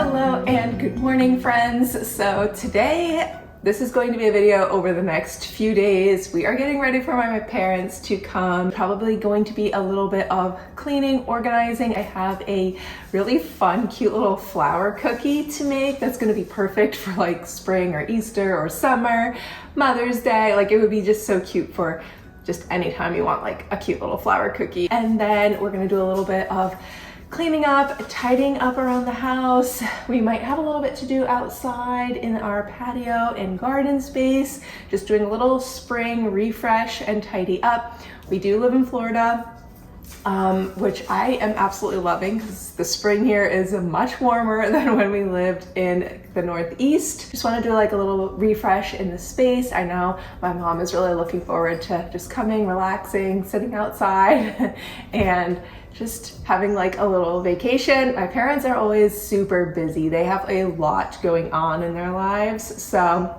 Hello and good morning, friends. So today, this is going to be a video over the next few days. We are getting ready for my parents to come. Probably going to be a little bit of cleaning, organizing. I have a really fun, cute little flower cookie to make that's going to be perfect for like spring or Easter or summer, Mother's Day. Like, it would be just so cute for just anytime you want like a cute little flower cookie. And then we're going to do a little bit of cleaning up, tidying up around the house. We might have a little bit to do outside in our patio and garden space, just doing a little spring refresh and tidy up. We do live in Florida, which I am absolutely loving because the spring here is much warmer than when we lived in the Northeast. Just want to do like a little refresh in the space. I know my mom is really looking forward to just coming, relaxing, sitting outside and just having like a little vacation. My parents are always super busy. They have a lot going on in their lives. So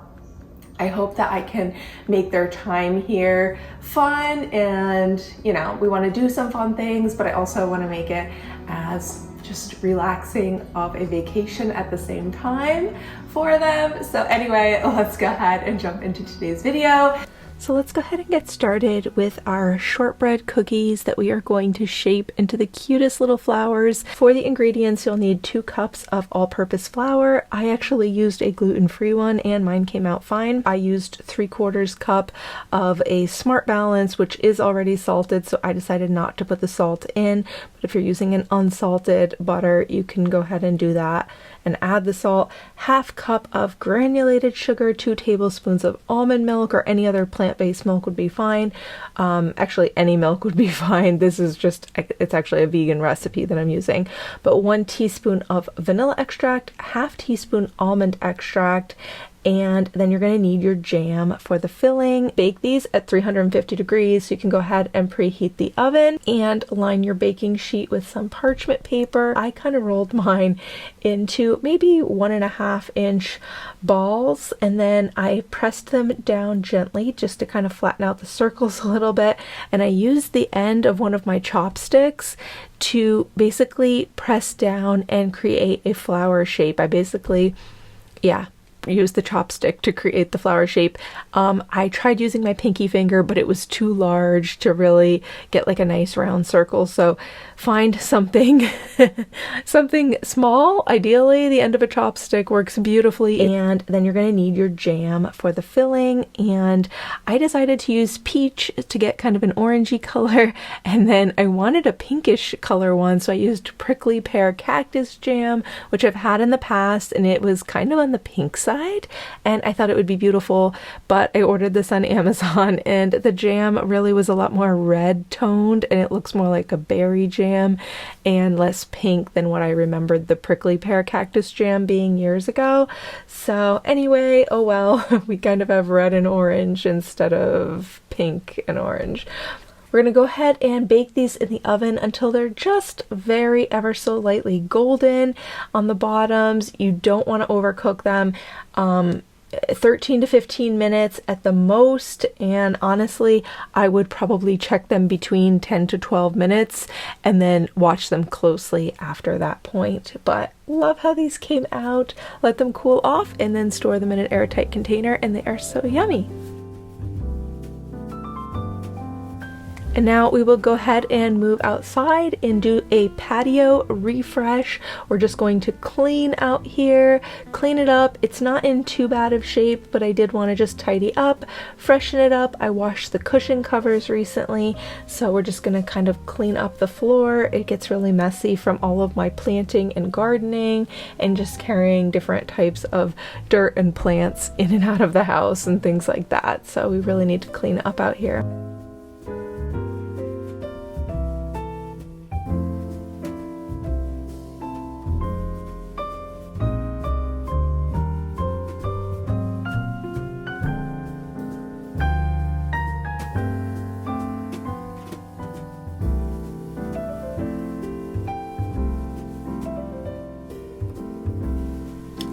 I hope that I can make their time here fun, and you know, we want to do some fun things, but I also want to make it as just relaxing of a vacation at the same time for them. So anyway, let's go ahead and jump into today's video. So let's go ahead and get started with our shortbread cookies that we are going to shape into the cutest little flowers. For the ingredients, you'll need 2 cups of all-purpose flour. I actually used a gluten-free one and mine came out fine. I used 3/4 cup of a Smart Balance, which is already salted, so I decided not to put the salt in. But if you're using an unsalted butter, you can go ahead and do that and add the salt. 1/2 cup of granulated sugar, 2 tablespoons of almond milk, or any other plant-based milk would be fine. Actually, any milk would be fine. This is just, it's actually a vegan recipe that I'm using. But 1 teaspoon of vanilla extract, 1/2 teaspoon almond extract, and then you're going to need your jam for the filling. Bake these at 350 degrees, so you can go ahead and preheat the oven and line your baking sheet with some parchment paper. I kind of rolled mine into maybe 1.5 inch balls, and then I pressed them down gently just to kind of flatten out the circles a little bit, and I used the end of one of my chopsticks to basically press down and create a flower shape. I basically, use the chopstick to create the flower shape. I tried using my pinky finger, but it was too large to really get like a nice round circle. So find something something small. Ideally, the end of a chopstick works beautifully. And then you're going to need your jam for the filling. And I decided to use peach to get kind of an orangey color. And then I wanted a pinkish color one, so I used prickly pear cactus jam, which I've had in the past, and it was kind of on the pink side, and I thought it would be beautiful. But I ordered this on Amazon, and the jam really was a lot more red toned, and it looks more like a berry jam and less pink than what I remembered the prickly pear cactus jam being years ago. So anyway, oh well, we kind of have red and orange instead of pink and orange. We're going to go ahead and bake these in the oven until they're just very ever so lightly golden on the bottoms. You don't want to overcook them. 13 to 15 minutes at the most, and honestly, I would probably check them between 10 to 12 minutes and then watch them closely after that point. But love how these came out. Let them cool off and then store them in an airtight container, and they are so yummy. And now we will go ahead and move outside and do a patio refresh. We're just going to clean out here, clean it up. It's not in too bad of shape, but I did want to just tidy up, freshen it up. I washed the cushion covers recently, so we're just going to kind of clean up the floor. It gets really messy from all of my planting and gardening and just carrying different types of dirt and plants in and out of the house and things like that. So we really need to clean up out here.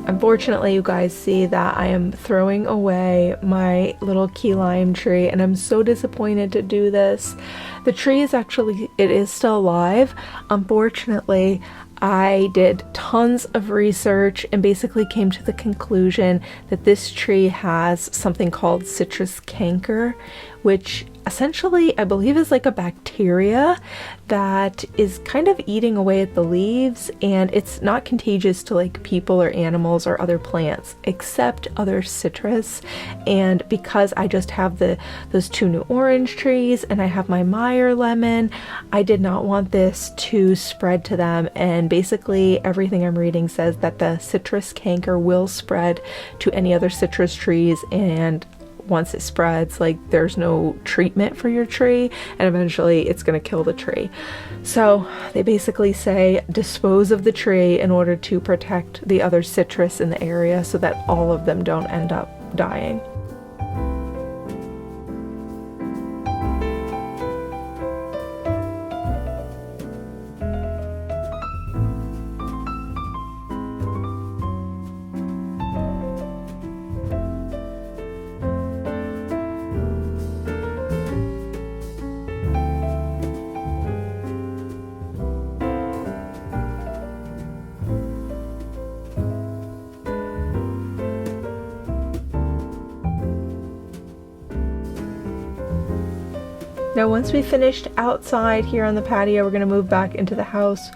Unfortunately, you guys see that I am throwing away my little key lime tree, and I'm so disappointed to do this. The tree is actually, it is still alive. Unfortunately, I did tons of research and basically came to the conclusion that this tree has something called citrus canker, which essentially I believe is like a bacteria that is kind of eating away at the leaves, and it's not contagious to like people or animals or other plants except other citrus. And because I just have those 2 new orange trees and I have my Meyer lemon, I did not want this to spread to them. And basically everything I'm reading says that the citrus canker will spread to any other citrus trees, and once it spreads, like, there's no treatment for your tree, and eventually it's going to kill the tree. So they basically say dispose of the tree in order to protect the other citrus in the area so that all of them don't end up dying. Now, once we finished outside here on the patio, we're gonna move back into the house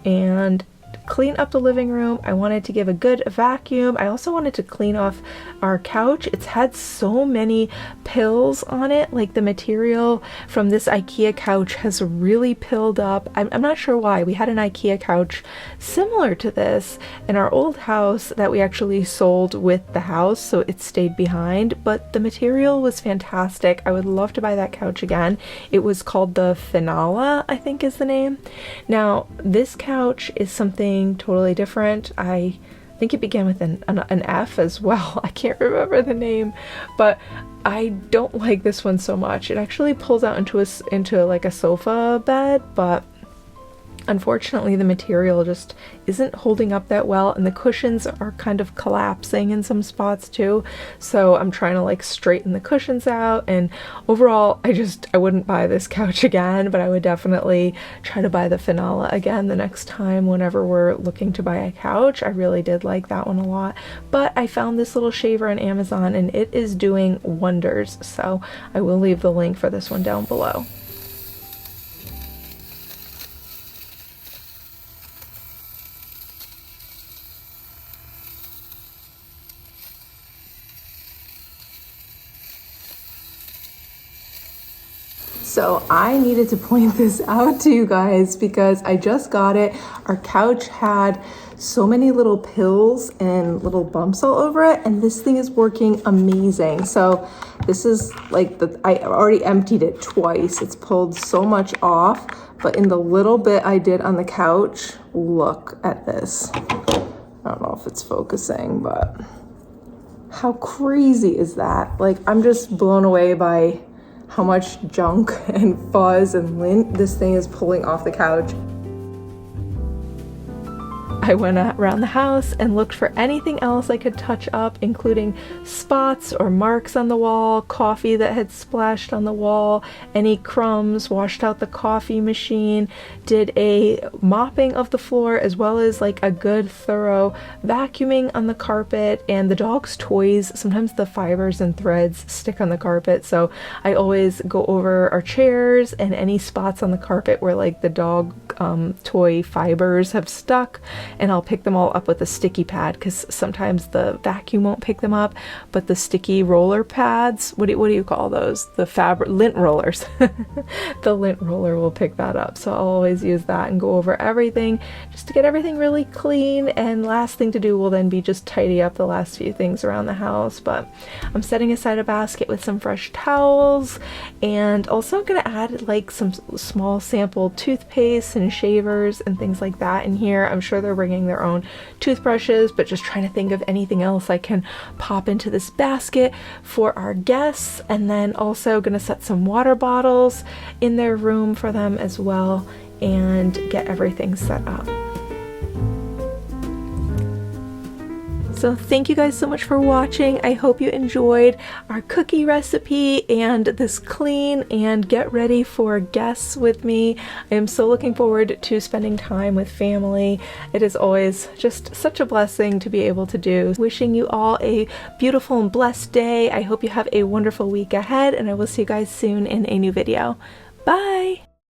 and clean up the living room. I wanted to give a good vacuum. I also wanted to clean off our couch. It's had so many pills on it, like the material from this IKEA couch has really pilled up. I'm not sure why. We had an IKEA couch similar to this in our old house that we actually sold with the house, so it stayed behind, but the material was fantastic. I would love to buy that couch again. It was called the Finala, I think is the name. Now, this couch is something totally different. I think it began with an F as well. I can't remember the name, but I don't like this one so much. It actually pulls out into like a sofa bed, but unfortunately the material just isn't holding up that well, and the cushions are kind of collapsing in some spots too, so I'm trying to like straighten the cushions out. And overall I wouldn't buy this couch again, but I would definitely try to buy the Finala again the next time whenever we're looking to buy a couch. I really did like that one a lot, but I found this little shaver on Amazon and it is doing wonders, so I will leave the link for this one down below. So I needed to point this out to you guys because I just got it. Our couch had so many little pills and little bumps all over it, and this thing is working amazing. So this is like I already emptied it twice. It's pulled so much off, but in the little bit I did on the couch, look at this. I don't know if it's focusing, but how crazy is that? Like, I'm just blown away by how much junk and fuzz and lint this thing is pulling off the couch. I went around the house and looked for anything else I could touch up, including spots or marks on the wall, coffee that had splashed on the wall, any crumbs, washed out the coffee machine, did a mopping of the floor, as well as like a good thorough vacuuming on the carpet and the dog's toys. Sometimes the fibers and threads stick on the carpet, so I always go over our chairs and any spots on the carpet where like the dog toy fibers have stuck, and I'll pick them all up with a sticky pad, because sometimes the vacuum won't pick them up, but the sticky roller pads, what do you call those? The fabric lint rollers. The lint roller will pick that up, so I'll always use that and go over everything just to get everything really clean. And last thing to do will then be just tidy up the last few things around the house. But I'm setting aside a basket with some fresh towels, and also I'm gonna add like some small sample toothpaste and shavers and things like that in here. I'm sure they're bringing their own toothbrushes, but just trying to think of anything else I can pop into this basket for our guests. And then also gonna set some water bottles in their room for them as well and get everything set up. So thank you guys so much for watching. I hope you enjoyed our cookie recipe and this clean and get ready for guests with me. I am so looking forward to spending time with family. It is always just such a blessing to be able to do. Wishing you all a beautiful and blessed day. I hope you have a wonderful week ahead, and I will see you guys soon in a new video. Bye!